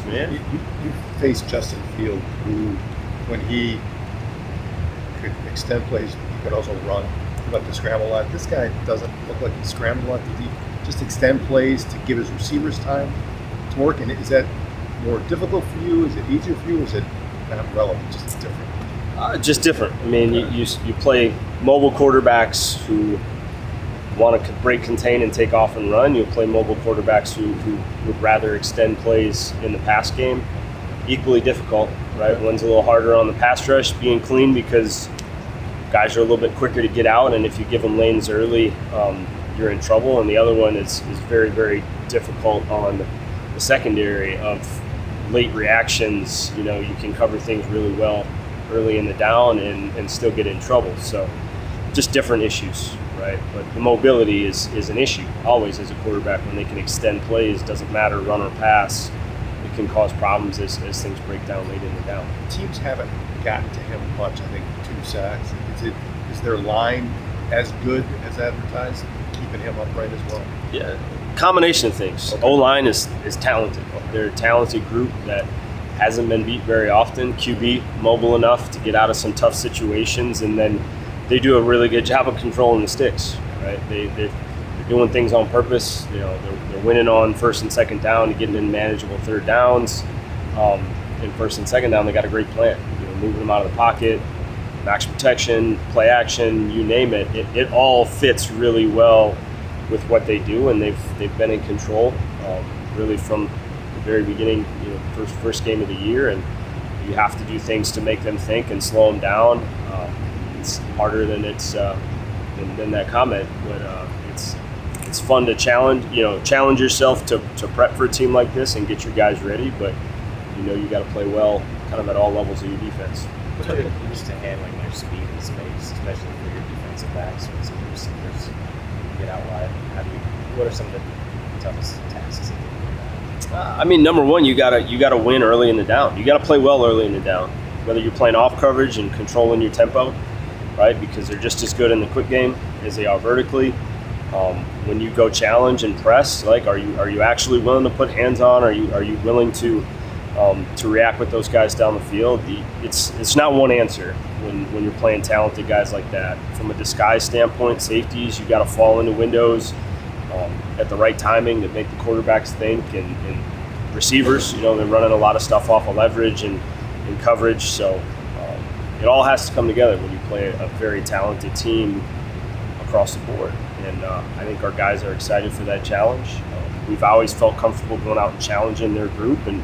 Man. You faced Justin Field, who, when he could extend plays, he could also run. He liked to scramble a lot. This guy doesn't look like he scrambled a lot. Did he just extend plays to give his receivers time to work? And is that more difficult for you? Is it easier for you? Or is it not relevant? Just different? Just different. I mean, you play mobile quarterbacks who want to break, contain, and take off and run. You'll play mobile quarterbacks who would rather extend plays in the pass game. Equally difficult, right? One's a little harder on the pass rush, being clean, because guys are a little bit quicker to get out, and if you give them lanes early, you're in trouble. And the other one is very, very difficult on the secondary of late reactions. You can cover things really well early in the down and still get in trouble. So just different issues. Right, but the mobility is an issue always as a quarterback. When they can extend plays, doesn't matter run or pass, it can cause problems as things break down late in the down. Teams haven't gotten to him much. I think 2 sacks. Is their line as good as advertised, keeping him upright as well? Yeah, combination of things. Okay. O-line is talented. They're a talented group that hasn't been beat very often. QB mobile enough to get out of some tough situations, and then they do a really good job of controlling the sticks, right? They're doing things on purpose. They're winning on first and second down and getting in manageable third downs. In first and second down, they got a great plan. Moving them out of the pocket, max protection, play action, you name it. It all fits really well with what they do, and they've been in control really from the very beginning. First game of the year, and you have to do things to make them think and slow them down. It's harder than than that comment, but it's fun to challenge yourself to prep for a team like this and get your guys ready. But you got to play well, kind of at all levels of your defense. What are the keys to handling their speed in space, especially for your defensive backs when some receivers get out wide? What are some of the toughest tasks that you do? I mean, number one, you gotta win early in the down. You got to play well early in the down, whether you're playing off coverage and controlling your tempo. Right, because they're just as good in the quick game as they are vertically. When you go challenge and press, are you actually willing to put hands on? Are you willing to react with those guys down the field? It's not one answer when you're playing talented guys like that. From a disguise standpoint, safeties, you got to fall into windows at the right timing that make the quarterbacks think, and receivers, they're running a lot of stuff off of leverage and coverage. So it all has to come together when you play a very talented team across the board. And I think our guys are excited for that challenge. We've always felt comfortable going out and challenging their group and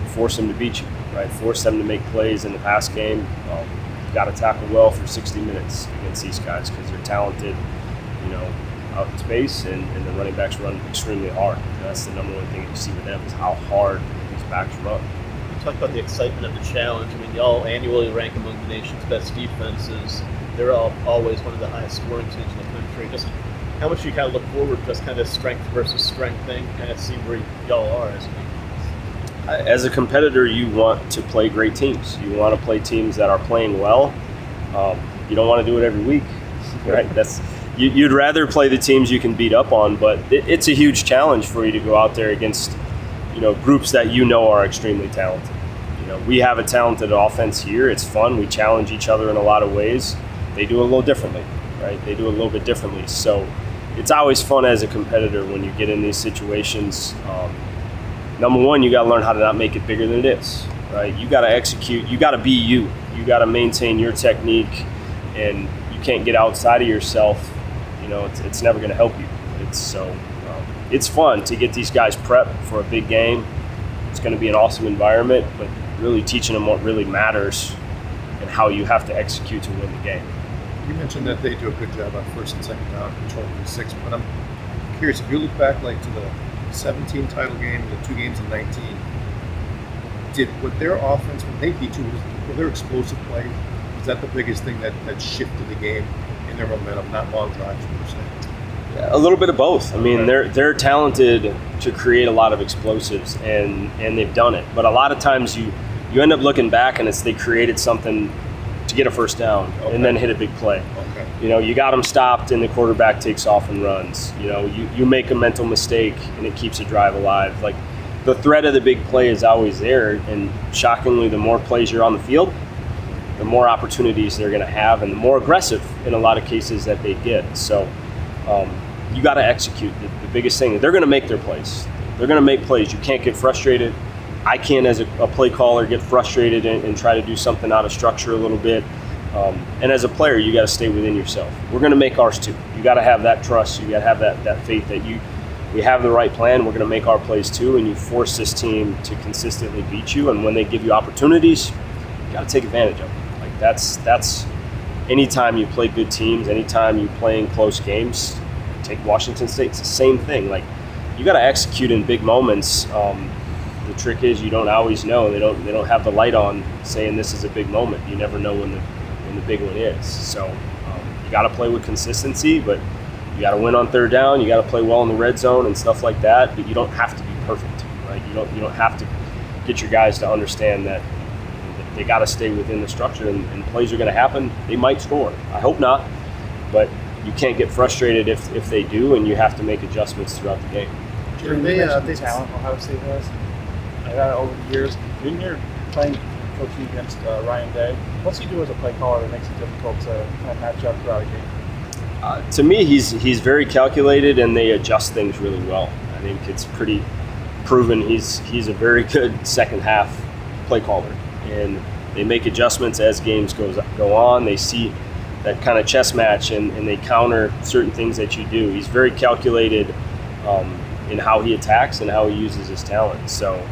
force them to beat you, right? Force them to make plays in the pass game. You've got to tackle well for 60 minutes against these guys because they're talented, out in space, and the running backs run extremely hard. And that's the number one thing that you see with them is how hard these backs run. Talk about the excitement of the challenge. I mean, y'all annually rank among the nation's best defenses. They're always one of the highest scoring teams in the country. Just how much you kind of look forward to just kind of strength versus strength thing, kind of see where y'all are as a defense? As a competitor, you want to play great teams. You want to play teams that are playing well. You don't want to do it every week, right? You'd rather play the teams you can beat up on, but it's a huge challenge for you to go out there against groups that are extremely talented. We have a talented offense here. It's fun. We challenge each other in a lot of ways. They do it a little differently, right? They do it a little bit differently. So it's always fun as a competitor when you get in these situations. Number one, you got to learn how to not make it bigger than it is, right? You got to execute. You got to be you. You got to maintain your technique, and you can't get outside of yourself. It's never going to help you. It's fun to get these guys prepped for a big game. It's going to be an awesome environment, but really teaching them what really matters and how you have to execute to win the game. You mentioned that they do a good job on first and second down, controlling the 6, but I'm curious, if you look back to the 17 title game, the 2 games in 19, with their offense, when they beat you, were their explosive play, is that the biggest thing that shifted the game in their momentum, not long drives per se? A little bit of both. I mean, they're talented to create a lot of explosives, and they've done it. But a lot of times you end up looking back and they created something to get a first down and then hit a big play. Okay. You got them stopped and the quarterback takes off and runs. You make a mental mistake and it keeps a drive alive. Like the threat of the big play is always there, and shockingly, the more plays you're on the field, the more opportunities they're going to have, and the more aggressive in a lot of cases that they get. So you got to execute. The biggest thing, they're going to make their plays. They're going to make plays. You can't get frustrated. I can't, as a play caller, get frustrated and try to do something out of structure a little bit. And as a player, you got to stay within yourself. We're going to make ours too. You got to have that trust. You got to have that faith that we have the right plan. We're going to make our plays too, and you force this team to consistently beat you. And when they give you opportunities, you got to take advantage of them. Like that's anytime you play good teams, anytime you play in close games. Take Washington State. It's the same thing. Like you got to execute in big moments. The trick is you don't always know. They don't have the light on saying this is a big moment. You never know when the big one is. So you got to play with consistency, but you got to win on third down. You got to play well in the red zone and stuff like that. But you don't have to be perfect, right? You don't have to get your guys to understand that they got to stay within the structure, and plays are going to happen. They might score. I hope not, but you can't get frustrated if they do, and you have to make adjustments throughout the game. You mentioned the talent Ohio State has. I got it over the years. When you're coaching against Ryan Day, what's he do as a play caller that makes it difficult to kind of match up throughout a game? To me, he's very calculated, and they adjust things really well. I think it's pretty proven he's a very good second half play caller, and they make adjustments as games go on. They see that kind of chess match, and they counter certain things that you do. He's very calculated in how he attacks and how he uses his talent. So,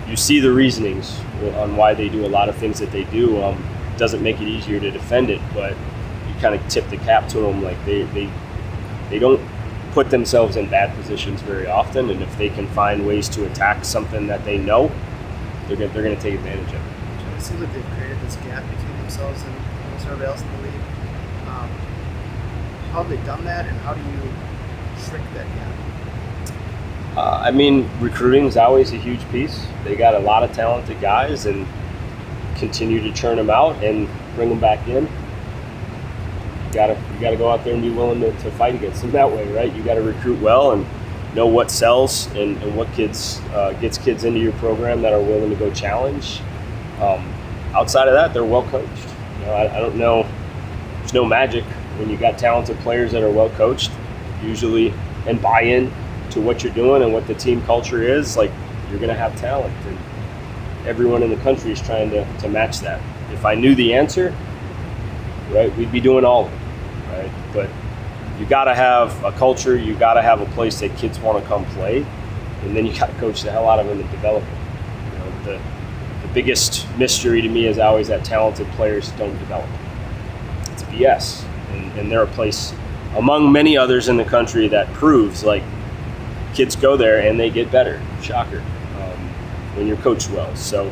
you see the reasonings on why they do a lot of things that they do. Doesn't make it easier to defend it, but you kind of tip the cap to them. Like they don't put themselves in bad positions very often, and if they can find ways to attack something that they know, they're going to take advantage of it. It seems like they've created this gap between themselves and almost everybody else in the league. How have they done that, and how do you shrink that gap? Recruiting is always a huge piece. They got a lot of talented guys, and continue to churn them out and bring them back in. You gotta go out there and be willing to fight against them that way, right? You got to recruit well and know what sells and what gets kids into your program that are willing to go challenge. Outside of that, they're well coached. I don't know. There's no magic when you got talented players that are well coached, usually, and buy in to what you're doing and what the team culture is. Like, you're going to have talent, and everyone in the country is trying to match that. If I knew the answer, right, we'd be doing all of it, right? But you got to have a culture. You got to have a place that kids want to come play, and then you got to coach the hell out of them and develop them. The biggest mystery to me is always that talented players don't develop. It's BS, and they're a place among many others in the country that proves, like, kids go there and they get better. Shocker. When you're coached well. So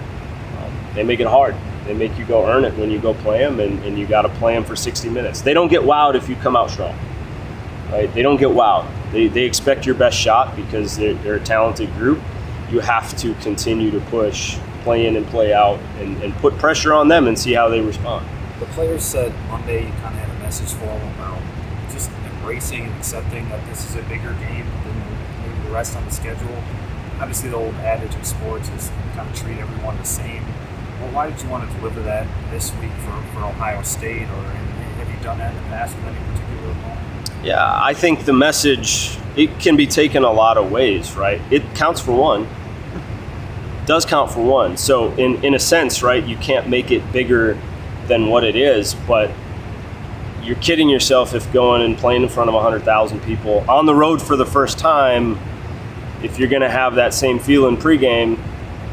they make it hard. They make you go earn it when you go play them, and you got to play them for 60 minutes. They don't get wowed if you come out strong, right? They don't get wowed. They expect your best shot because they're a talented group. You have to continue to push, play in and play out, and put pressure on them and see how they respond. The players said Monday you kind of had a message for them about just embracing and accepting that this is a bigger game than maybe the rest on the schedule. Obviously, the old adage of sports is kind of treat everyone the same. Well, why did you want to deliver that this week for Ohio State, or have you done that in the past with any particular opponent? Yeah, I think the message, it can be taken a lot of ways, right? It counts for one. It does count for one. So in a sense, right, you can't make it bigger than what it is, but you're kidding yourself if going and playing in front of 100,000 people on the road for the first time, if you're going to have that same feel in pregame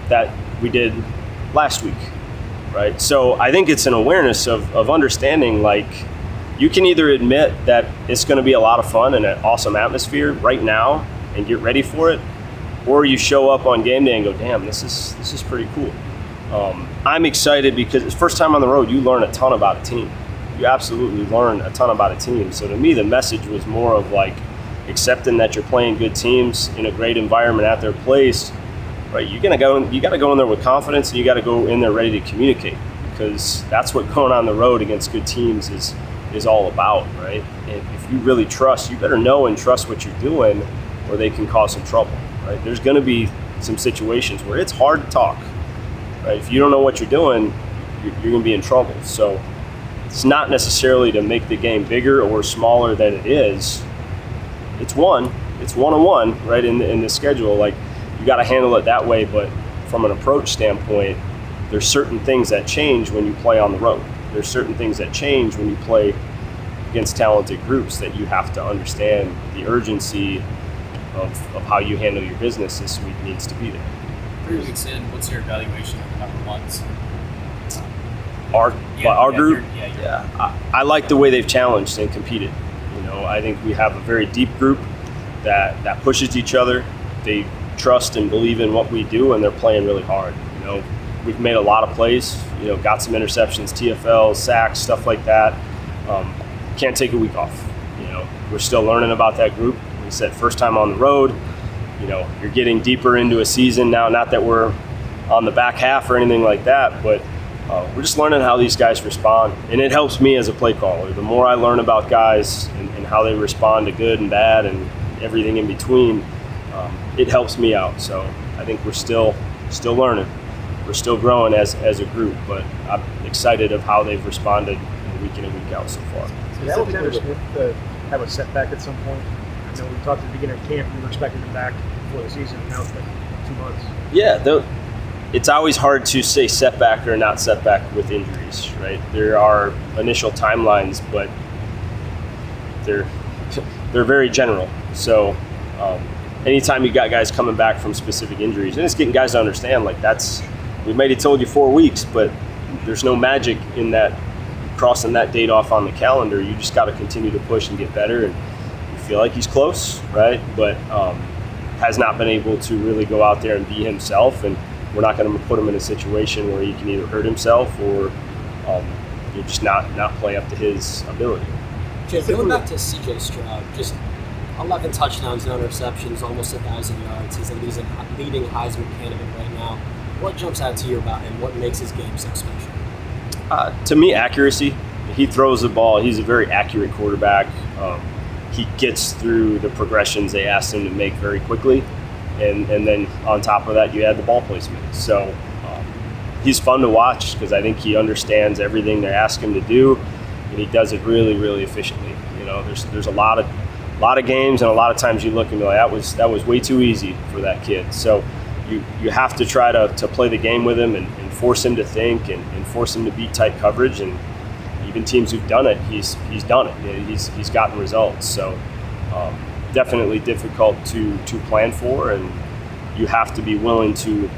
that we did last week, right? So I think it's an awareness of understanding, like, you can either admit that it's going to be a lot of fun and an awesome atmosphere right now and get ready for it, or you show up on game day and go, damn, this is pretty cool. I'm excited because it's first time on the road. You learn a ton about a team. You absolutely learn a ton about a team. So to me, the message was more of, like, accepting that you're playing good teams in a great environment at their place, right? You got to go in there with confidence, and you got to go in there ready to communicate, because that's what going on the road against good teams is all about, right? And if you really trust, you better know and trust what you're doing, or they can cause some trouble, right? There's going to be some situations where it's hard to talk, right? If you don't know what you're doing, you're going to be in trouble. So it's not necessarily to make the game bigger or smaller than it is. It's one-on-one, right, in the schedule. Like, you got to handle it that way, but from an approach standpoint, there's certain things that change when you play on the road. There's certain things that change when you play against talented groups that you have to understand. The urgency of how you handle your business this week needs to be there. 3 weeks in, what's your evaluation of the number ones? Our group? Yeah. I like the way they've challenged and competed. You know, I think we have a very deep group that pushes each other. They trust and believe in what we do, and they're playing really hard. You know, we've made a lot of plays. You know, got some interceptions, TFLs, sacks, stuff like that. Can't take a week off. You know, we're still learning about that group. We said first time on the road. You know, you're getting deeper into a season now. Not that we're on the back half or anything like that, but we're just learning how these guys respond, and it helps me as a play caller. The more I learn about guys and how they respond to good and bad and everything in between, it helps me out. So I think we're still learning. We're still growing as a group, but I'm excited of how they've responded week in and week out so far. Did Alexander Smith have a setback at some point? I know we talked at the beginning of camp, we were expecting him back before the season, now it's been 2 months. Yeah, it's always hard to say setback or not setback with injuries, right? There are initial timelines, but they're very general. So anytime you got guys coming back from specific injuries, and it's getting guys to understand, like, we might have told you 4 weeks, but there's no magic in that, crossing that date off on the calendar. You just got to continue to push and get better, and you feel like he's close, right? But has not been able to really go out there and be himself, and we're not going to put him in a situation where he can either hurt himself or just not play up to his ability. Jay, going back to CJ Stroud, just 11 touchdowns, no interceptions, almost 1,000 yards. He's a leading Heisman candidate right now. What jumps out to you about him? What makes his game so special? To me, accuracy. He throws the ball. He's a very accurate quarterback. He gets through the progressions they asked him to make very quickly. And then on top of that, you add the ball placement. So he's fun to watch because I think he understands everything they ask him to do, and he does it really, really efficiently. You know, there's a lot of games, and a lot of times you look and be like, that was way too easy for that kid. So you have to try to play the game with him and force him to think and force him to beat tight coverage. And even teams who've done it, he's done it. He's gotten results. So definitely difficult to plan for, and you have to be willing to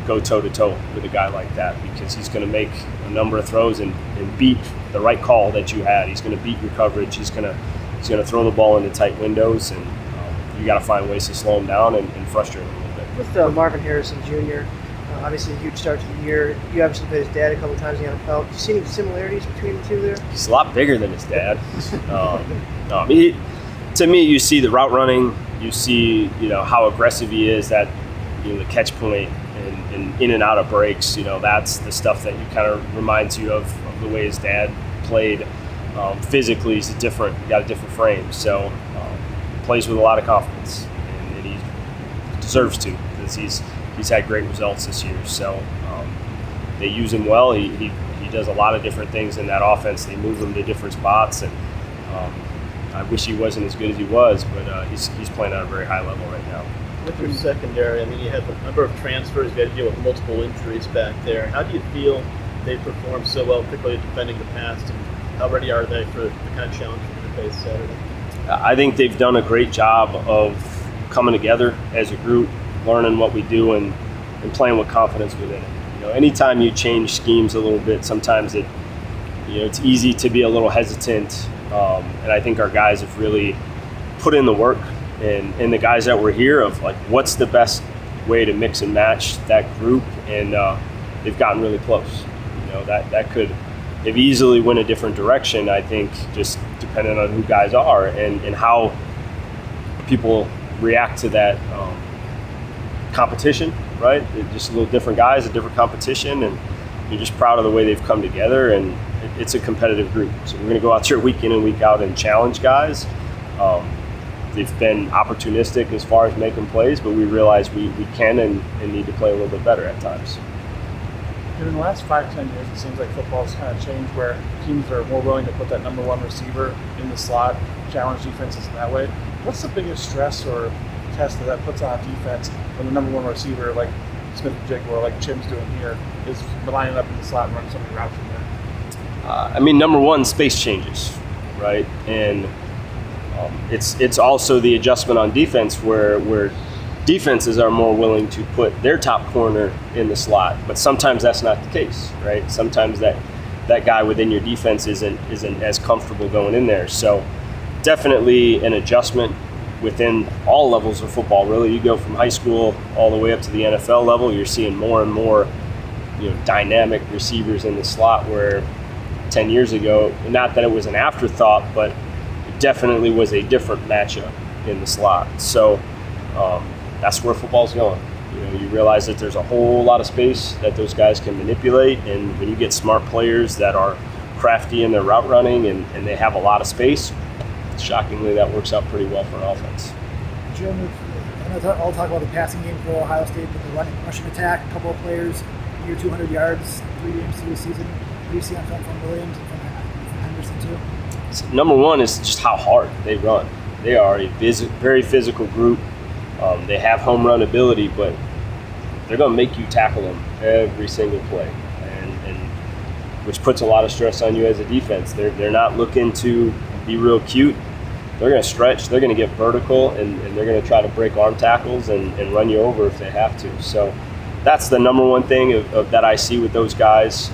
go toe-to-toe with a guy like that because he's going to make a number of throws and beat the right call that you had. He's going to beat your coverage. He's going to throw the ball into tight windows, and you got to find ways to slow him down and frustrate him a little bit. With Marvin Harrison Jr., obviously a huge start to the year. You obviously played his dad a couple of times in the NFL. Do you see any similarities between the two there? He's a lot bigger than his dad. To me, you see the route running. You see, how aggressive he is. That, the catch point and in and out of breaks. That's the stuff that you kind of reminds you of the way his dad played. Physically, he's different. He got a different frame. So plays with a lot of confidence, and he deserves to because he's had great results this year. So they use him well. He does a lot of different things in that offense. They move him to different spots, and I wish he wasn't as good as he was, but he's playing at a very high level right now. With your secondary, you had a number of transfers. You had to deal with multiple injuries back there. How do you feel they performed so well, particularly defending the pass, and how ready are they for the kind of challenge you're going to face Saturday? I think they've done a great job of coming together as a group, learning what we do, and playing with confidence within it. Anytime you change schemes a little bit, sometimes it's easy to be a little hesitant. And I think our guys have really put in the work, and the guys that were here of what's the best way to mix and match that group, and they've gotten really close. That could have easily went a different direction. I think just depending on who guys are and how people react to that competition, right? They're just a little different guys, a different competition, and you're just proud of the way they've come together, and it's a competitive group. So we're going to go out there week in and week out and challenge guys. they've been opportunistic as far as making plays, but we realize we can and need to play a little bit better at times. In the last 5-10 years, it seems like football's kind of changed where teams are more willing to put that number one receiver in the slot, challenge defenses in that way. What's the biggest stress or test that puts on defense when the number one receiver, like Smith and Jigba or like Chim's doing here, is lining up in the slot and running so many routes from there? Number one, space changes, right? And it's also the adjustment on defense where defenses are more willing to put their top corner in the slot, but sometimes that's not the case, right? Sometimes that guy within your defense isn't as comfortable going in there. So definitely an adjustment within all levels of football. Really, you go from high school all the way up to the NFL level, you're seeing more and more, dynamic receivers in the slot, where 10 years ago, not that it was an afterthought, but it definitely was a different matchup in the slot. So that's where football's going. You realize that there's a whole lot of space that those guys can manipulate, and when you get smart players that are crafty in their route running and they have a lot of space, shockingly that works out pretty well for an offense. Jim, I know all talk about the passing game for Ohio State, but the rushing attack, a couple of players near 200 yards, 3 games through the season. What do you see on film from Williams and from Henderson too? So number one is just how hard they run. They are a very physical group. They have home run ability, but they're going to make you tackle them every single play, and which puts a lot of stress on you as a defense. They're not looking to be real cute. They're going to stretch, they're going to get vertical, and they're going to try to break arm tackles and run you over if they have to. So that's the number one thing that I see with those guys.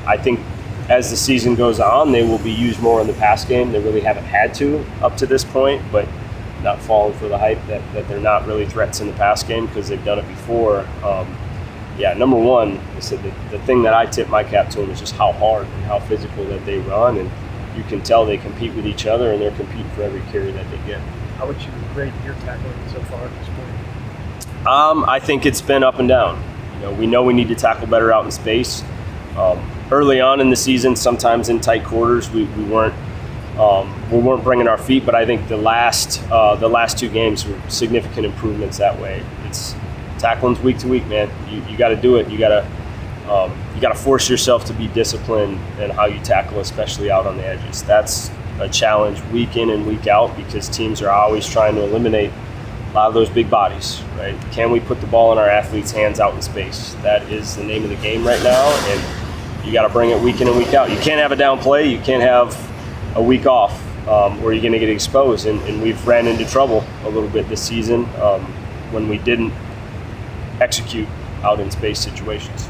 I think as the season goes on, they will be used more in the pass game. They really haven't had to up to this point, but not falling for the hype that they're not really threats in the pass game because they've done it before. Number one, I said the thing that I tip my cap to them is just how hard and how physical that they run, and you can tell they compete with each other and they're competing for every carry that they get. How would you grade your tackling so far at this point? I think it's been up and down. We know we need to tackle better out in space. Early on in the season, sometimes in tight quarters, we weren't bringing our feet, but I think the last 2 games were significant improvements that way. It's tackling's week to week, man. You got to do it. You got to force yourself to be disciplined in how you tackle, especially out on the edges. That's a challenge week in and week out because teams are always trying to eliminate a lot of those big bodies, right? Can we put the ball in our athletes' hands out in space? That is the name of the game right now, and you got to bring it week in and week out. You can't have a down play. You can't have a week off where you're going to get exposed, and we've ran into trouble a little bit this season when we didn't execute out in space situations.